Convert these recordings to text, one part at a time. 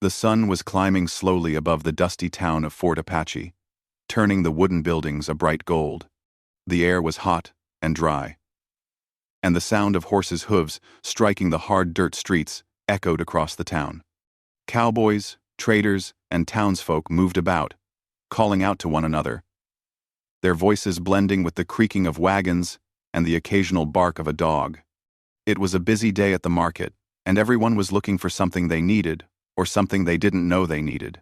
The sun was climbing slowly above the dusty town of Fort Apache, turning the wooden buildings a bright gold. The air was hot and dry, and the sound of horses' hooves striking the hard dirt streets echoed across the town. Cowboys, traders, and townsfolk moved about, calling out to one another, their voices blending with the creaking of wagons and the occasional bark of a dog. It was a busy day at the market, and everyone was looking for something they needed or something they didn't know they needed.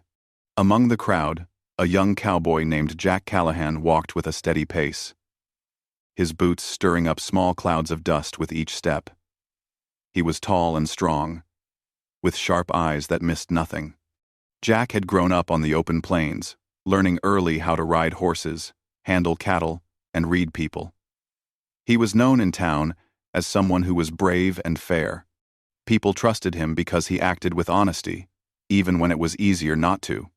Among the crowd, a young cowboy named Jack Callahan walked with a steady pace, his boots stirring up small clouds of dust with each step. He was tall and strong, with sharp eyes that missed nothing. Jack had grown up on the open plains, learning early how to ride horses, handle cattle, and read people. He was known in town as someone who was brave and fair. People trusted him because he acted with honesty, even when it was easier not to.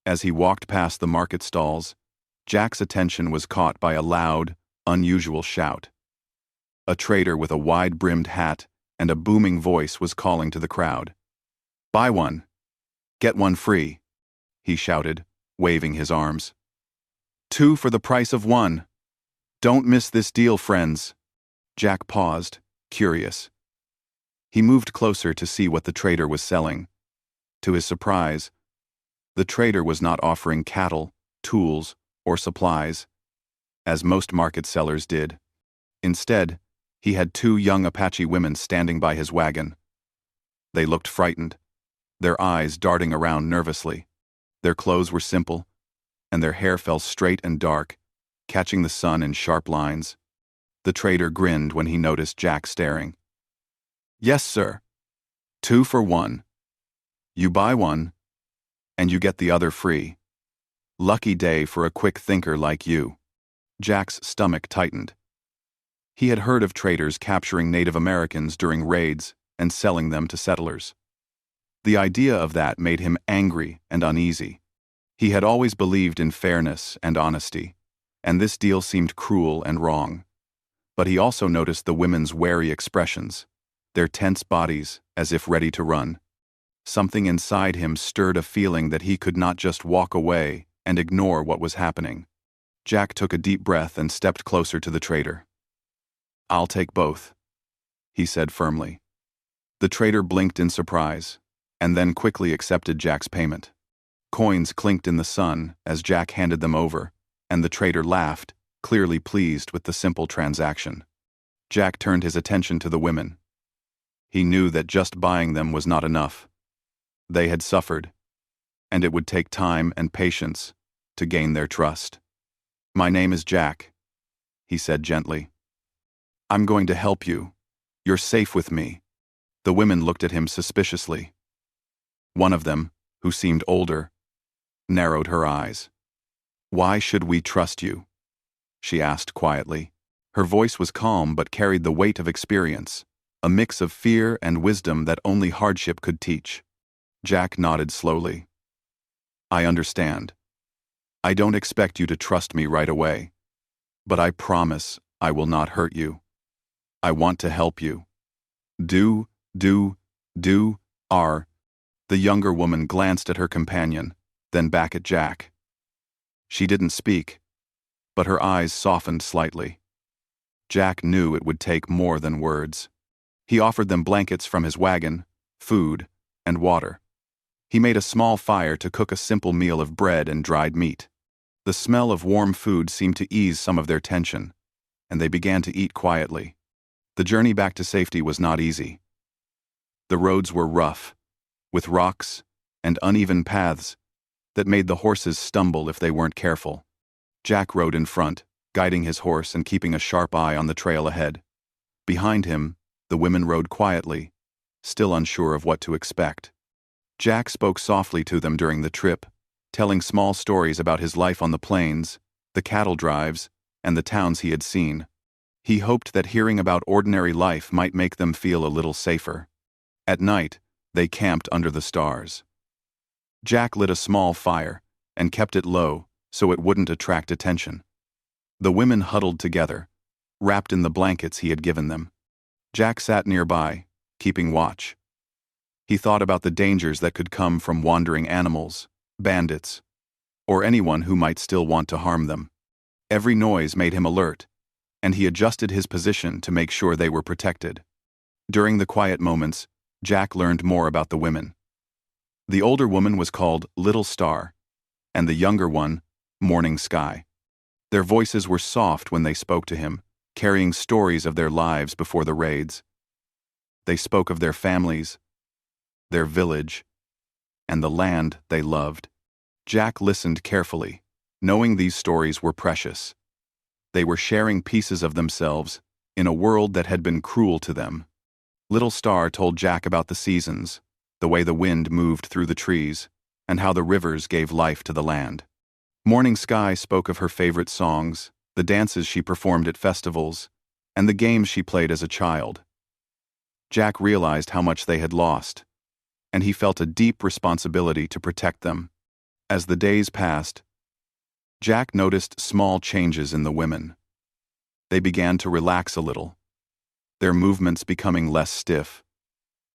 As he walked past the market stalls, Jack's attention was caught by a loud, unusual shout. A trader with a wide-brimmed hat and a booming voice was calling to the crowd. "Buy one. Get one free," he shouted, waving his arms. "Two for the price of one. Don't miss this deal, friends." Jack paused, curious. He moved closer to see what the trader was selling. To his surprise, the trader was not offering cattle, tools, or supplies, as most market sellers did. Instead, he had two young Apache women standing by his wagon. They looked frightened, their eyes darting around nervously. Their clothes were simple, and their hair fell straight and dark, catching the sun in sharp lines. The trader grinned when he noticed Jack staring. "Yes, sir. 2 for 1. You buy one, and you get the other free. Lucky day for a quick thinker like you." Jack's stomach tightened. He had heard of traders capturing Native Americans during raids and selling them to settlers. The idea of that made him angry and uneasy. He had always believed in fairness and honesty, and this deal seemed cruel and wrong. But he also noticed the women's wary expressions, their tense bodies as if ready to run. Something inside him stirred a feeling that he could not just walk away and ignore what was happening. Jack took a deep breath and stepped closer to the trader. "I'll take both," he said firmly. The trader blinked in surprise, and then quickly accepted Jack's payment. Coins clinked in the sun as Jack handed them over, and the trader laughed, clearly pleased with the simple transaction. Jack turned his attention to the women. He knew that just buying them was not enough. They had suffered, and it would take time and patience to gain their trust. "My name is Jack," he said gently. "I'm going to help you. You're safe with me." The women looked at him suspiciously. One of them, who seemed older, narrowed her eyes. "Why should we trust you?" she asked quietly. Her voice was calm but carried the weight of experience, a mix of fear and wisdom that only hardship could teach. Jack nodded slowly. "I understand. I don't expect you to trust me right away, but I promise I will not hurt you. I want to help you." The younger woman glanced at her companion, then back at Jack. She didn't speak, but her eyes softened slightly. Jack knew it would take more than words. He offered them blankets from his wagon, food, and water. He made a small fire to cook a simple meal of bread and dried meat. The smell of warm food seemed to ease some of their tension, and they began to eat quietly. The journey back to safety was not easy. The roads were rough, with rocks and uneven paths that made the horses stumble if they weren't careful. Jack rode in front, guiding his horse and keeping a sharp eye on the trail ahead. Behind him, the women rode quietly, still unsure of what to expect. Jack spoke softly to them during the trip, telling small stories about his life on the plains, the cattle drives, and the towns he had seen. He hoped that hearing about ordinary life might make them feel a little safer. At night, they camped under the stars. Jack lit a small fire and kept it low so it wouldn't attract attention. The women huddled together, wrapped in the blankets he had given them. Jack sat nearby, keeping watch. He thought about the dangers that could come from wandering animals, bandits, or anyone who might still want to harm them. Every noise made him alert, and he adjusted his position to make sure they were protected. During the quiet moments, Jack learned more about the women. The older woman was called Little Star, and the younger one, Morning Sky. Their voices were soft when they spoke to him, carrying stories of their lives before the raids. They spoke of their families, their village, and the land they loved. Jack listened carefully, knowing these stories were precious. They were sharing pieces of themselves in a world that had been cruel to them. Little Star told Jack about the seasons, the way the wind moved through the trees, and how the rivers gave life to the land. Morning Sky spoke of her favorite songs, the dances she performed at festivals, and the games she played as a child. Jack realized how much they had lost, and he felt a deep responsibility to protect them. As the days passed, Jack noticed small changes in the women. They began to relax a little, their movements becoming less stiff,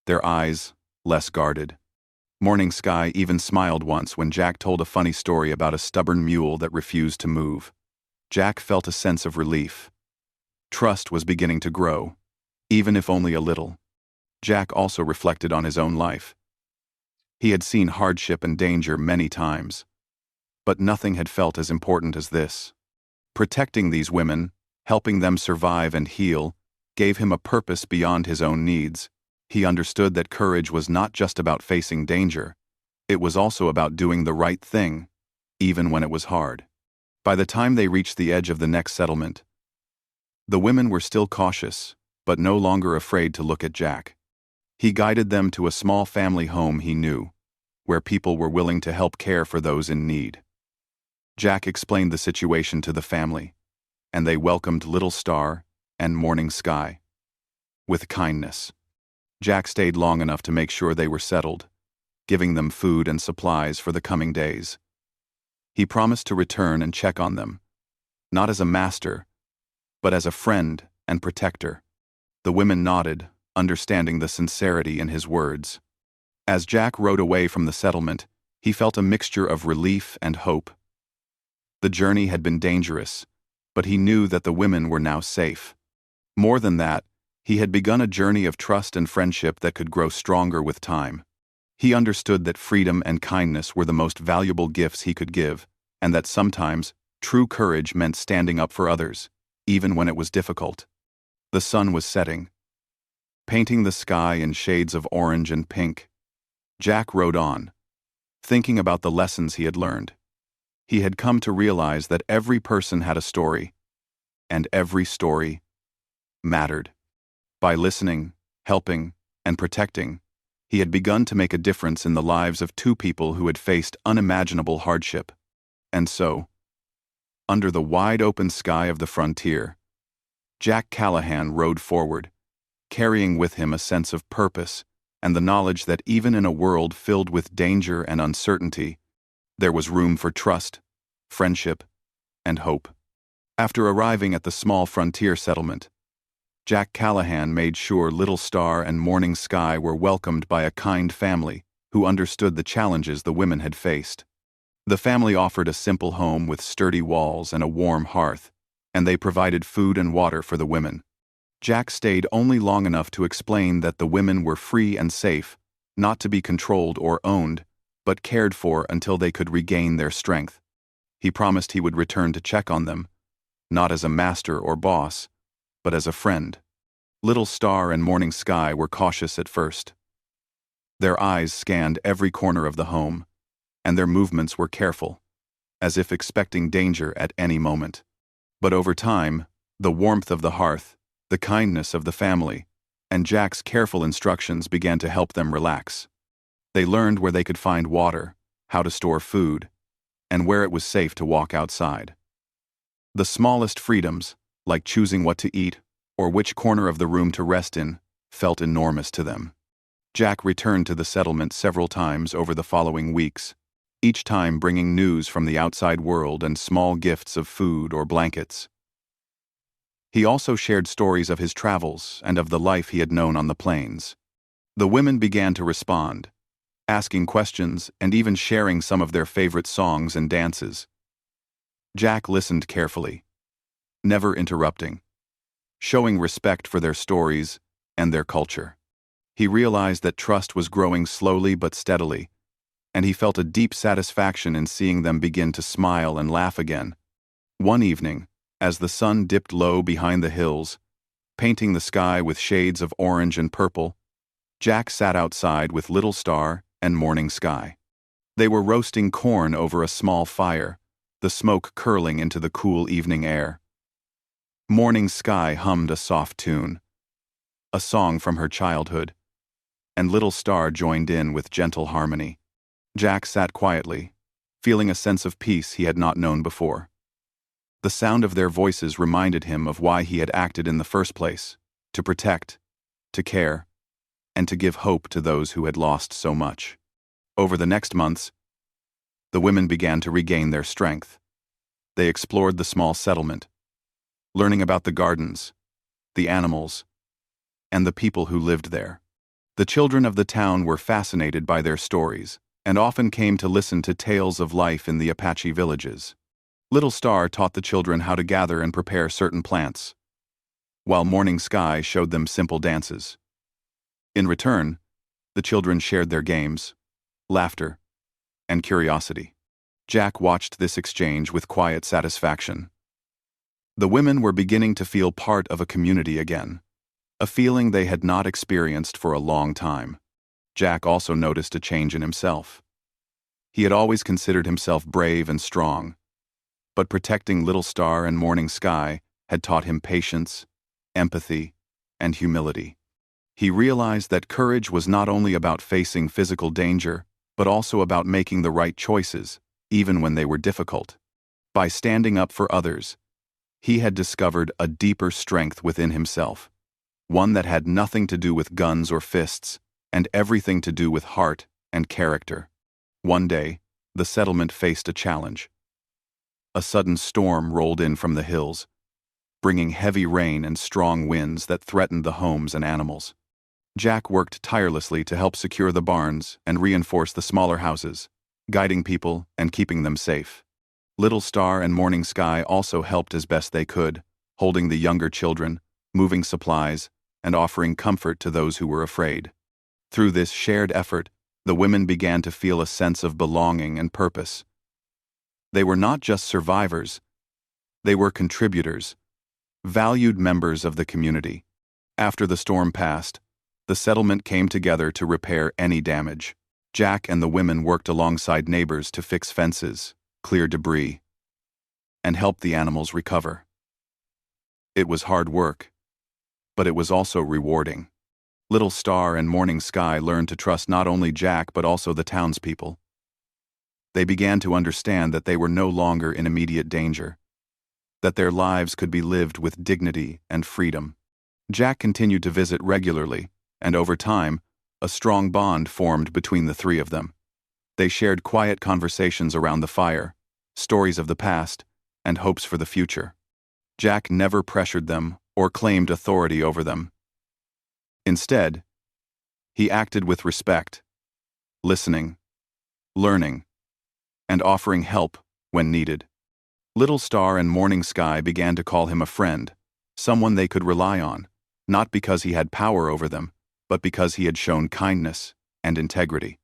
their eyes less guarded. Morning Sky even smiled once when Jack told a funny story about a stubborn mule that refused to move. Jack felt a sense of relief. Trust was beginning to grow, even if only a little. Jack also reflected on his own life. He had seen hardship and danger many times, but nothing had felt as important as this. Protecting these women, helping them survive and heal, gave him a purpose beyond his own needs. He understood that courage was not just about facing danger, it was also about doing the right thing, even when it was hard. By the time they reached the edge of the next settlement, the women were still cautious, but no longer afraid to look at Jack. He guided them to a small family home he knew, where people were willing to help care for those in need. Jack explained the situation to the family, and they welcomed Little Star and Morning Sky with kindness. Jack stayed long enough to make sure they were settled, giving them food and supplies for the coming days. He promised to return and check on them, not as a master, but as a friend and protector. The women nodded, understanding the sincerity in his words. As Jack rode away from the settlement, he felt a mixture of relief and hope. The journey had been dangerous, but he knew that the women were now safe. More than that, he had begun a journey of trust and friendship that could grow stronger with time. He understood that freedom and kindness were the most valuable gifts he could give, and that sometimes true courage meant standing up for others, even when it was difficult. The sun was setting, painting the sky in shades of orange and pink. Jack rode on, thinking about the lessons he had learned. He had come to realize that every person had a story, and every story mattered. By listening, helping, and protecting, he had begun to make a difference in the lives of two people who had faced unimaginable hardship. And so, under the wide-open sky of the frontier, Jack Callahan rode forward, carrying with him a sense of purpose and the knowledge that even in a world filled with danger and uncertainty, there was room for trust, friendship, and hope. After arriving at the small frontier settlement, Jack Callahan made sure Little Star and Morning Sky were welcomed by a kind family who understood the challenges the women had faced. The family offered a simple home with sturdy walls and a warm hearth, and they provided food and water for the women. Jack stayed only long enough to explain that the women were free and safe, not to be controlled or owned, but cared for until they could regain their strength. He promised he would return to check on them, not as a master or boss, but as a friend. Little Star and Morning Sky were cautious at first. Their eyes scanned every corner of the home, and their movements were careful, as if expecting danger at any moment. But over time, the warmth of the hearth, the kindness of the family, and Jack's careful instructions began to help them relax. They learned where they could find water, how to store food, and where it was safe to walk outside. The smallest freedoms, like choosing what to eat or which corner of the room to rest in, felt enormous to them. Jack returned to the settlement several times over the following weeks, each time bringing news from the outside world and small gifts of food or blankets. He also shared stories of his travels and of the life he had known on the plains. The women began to respond, asking questions and even sharing some of their favorite songs and dances. Jack listened carefully, never interrupting, showing respect for their stories and their culture. He realized that trust was growing slowly but steadily, and he felt a deep satisfaction in seeing them begin to smile and laugh again. One evening, as the sun dipped low behind the hills, painting the sky with shades of orange and purple, Jack sat outside with Little Star and Morning Sky. They were roasting corn over a small fire, the smoke curling into the cool evening air. Morning Sky hummed a soft tune, a song from her childhood, and Little Star joined in with gentle harmony. Jack sat quietly, feeling a sense of peace he had not known before. The sound of their voices reminded him of why he had acted in the first place: to protect, to care, and to give hope to those who had lost so much. Over the next months, the women began to regain their strength. They explored the small settlement, learning about the gardens, the animals, and the people who lived there. The children of the town were fascinated by their stories and often came to listen to tales of life in the Apache villages. Little Star taught the children how to gather and prepare certain plants, while Morning Sky showed them simple dances. In return, the children shared their games, laughter, and curiosity. Jack watched this exchange with quiet satisfaction. The women were beginning to feel part of a community again, a feeling they had not experienced for a long time. Jack also noticed a change in himself. He had always considered himself brave and strong, but protecting Little Star and Morning Sky had taught him patience, empathy, and humility. He realized that courage was not only about facing physical danger, but also about making the right choices, even when they were difficult. By standing up for others, he had discovered a deeper strength within himself, one that had nothing to do with guns or fists, and everything to do with heart and character. One day, the settlement faced a challenge. A sudden storm rolled in from the hills, bringing heavy rain and strong winds that threatened the homes and animals. Jack worked tirelessly to help secure the barns and reinforce the smaller houses, guiding people and keeping them safe. Little Star and Morning Sky also helped as best they could, holding the younger children, moving supplies, and offering comfort to those who were afraid. Through this shared effort, the women began to feel a sense of belonging and purpose. They were not just survivors, they were contributors, valued members of the community. After the storm passed, the settlement came together to repair any damage. Jack and the women worked alongside neighbors to fix fences, clear debris, and help the animals recover. It was hard work, but it was also rewarding. Little Star and Morning Sky learned to trust not only Jack but also the townspeople. They began to understand that they were no longer in immediate danger, that their lives could be lived with dignity and freedom. Jack continued to visit regularly, and over time, a strong bond formed between the three of them. They shared quiet conversations around the fire, stories of the past, and hopes for the future. Jack never pressured them or claimed authority over them. Instead, he acted with respect, listening, learning, and offering help when needed. Little Star and Morning Sky began to call him a friend, someone they could rely on, not because he had power over them, but because he had shown kindness and integrity.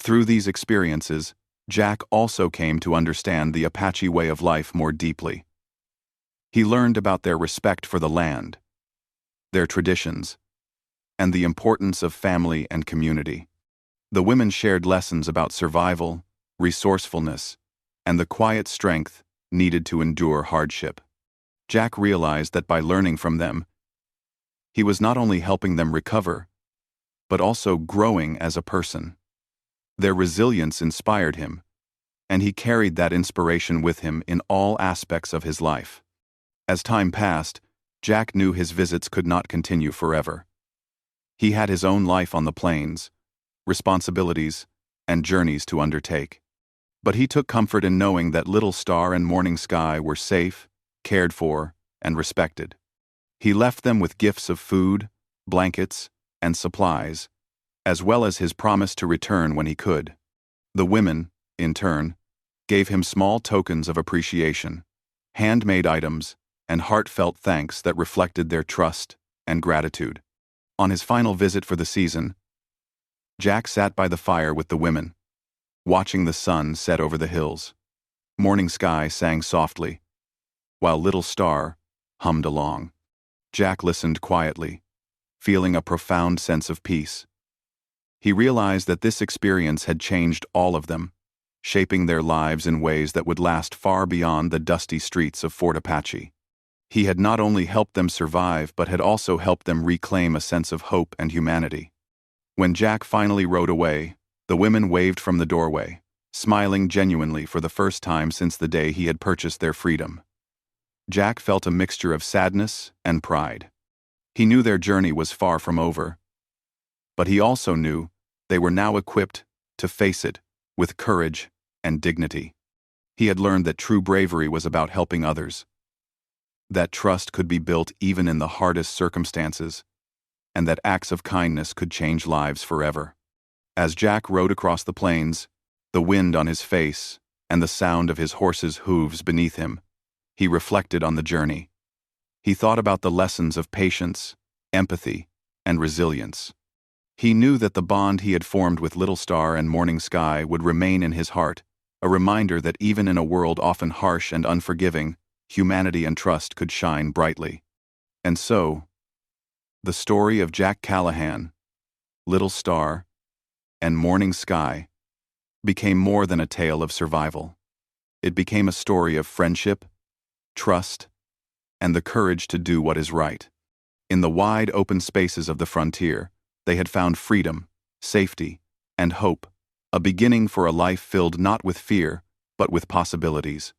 Through these experiences, Jack also came to understand the Apache way of life more deeply. He learned about their respect for the land, their traditions, and the importance of family and community. The women shared lessons about survival, resourcefulness, and the quiet strength needed to endure hardship. Jack realized that by learning from them, he was not only helping them recover, but also growing as a person. Their resilience inspired him, and he carried that inspiration with him in all aspects of his life. As time passed, Jack knew his visits could not continue forever. He had his own life on the plains, responsibilities, and journeys to undertake. But he took comfort in knowing that Little Star and Morning Sky were safe, cared for, and respected. He left them with gifts of food, blankets, and supplies, as well as his promise to return when he could. The women, in turn, gave him small tokens of appreciation, handmade items, and heartfelt thanks that reflected their trust and gratitude. On his final visit for the season, Jack sat by the fire with the women, watching the sun set over the hills. Morning Sky sang softly, while Little Star hummed along. Jack listened quietly, feeling a profound sense of peace. He realized that this experience had changed all of them, shaping their lives in ways that would last far beyond the dusty streets of Fort Apache. He had not only helped them survive but had also helped them reclaim a sense of hope and humanity. When Jack finally rode away, the women waved from the doorway, smiling genuinely for the first time since the day he had purchased their freedom. Jack felt a mixture of sadness and pride. He knew their journey was far from over, but he also knew they were now equipped to face it with courage and dignity. He had learned that true bravery was about helping others, that trust could be built even in the hardest circumstances, and that acts of kindness could change lives forever. As Jack rode across the plains, the wind on his face and the sound of his horse's hooves beneath him, he reflected on the journey. He thought about the lessons of patience, empathy, and resilience. He knew that the bond he had formed with Little Star and Morning Sky would remain in his heart, a reminder that even in a world often harsh and unforgiving, humanity and trust could shine brightly. And so, the story of Jack Callahan, Little Star, and Morning Sky became more than a tale of survival. It became a story of friendship, trust, and the courage to do what is right. In the wide open spaces of the frontier, they had found freedom, safety, and hope, a beginning for a life filled not with fear, but with possibilities.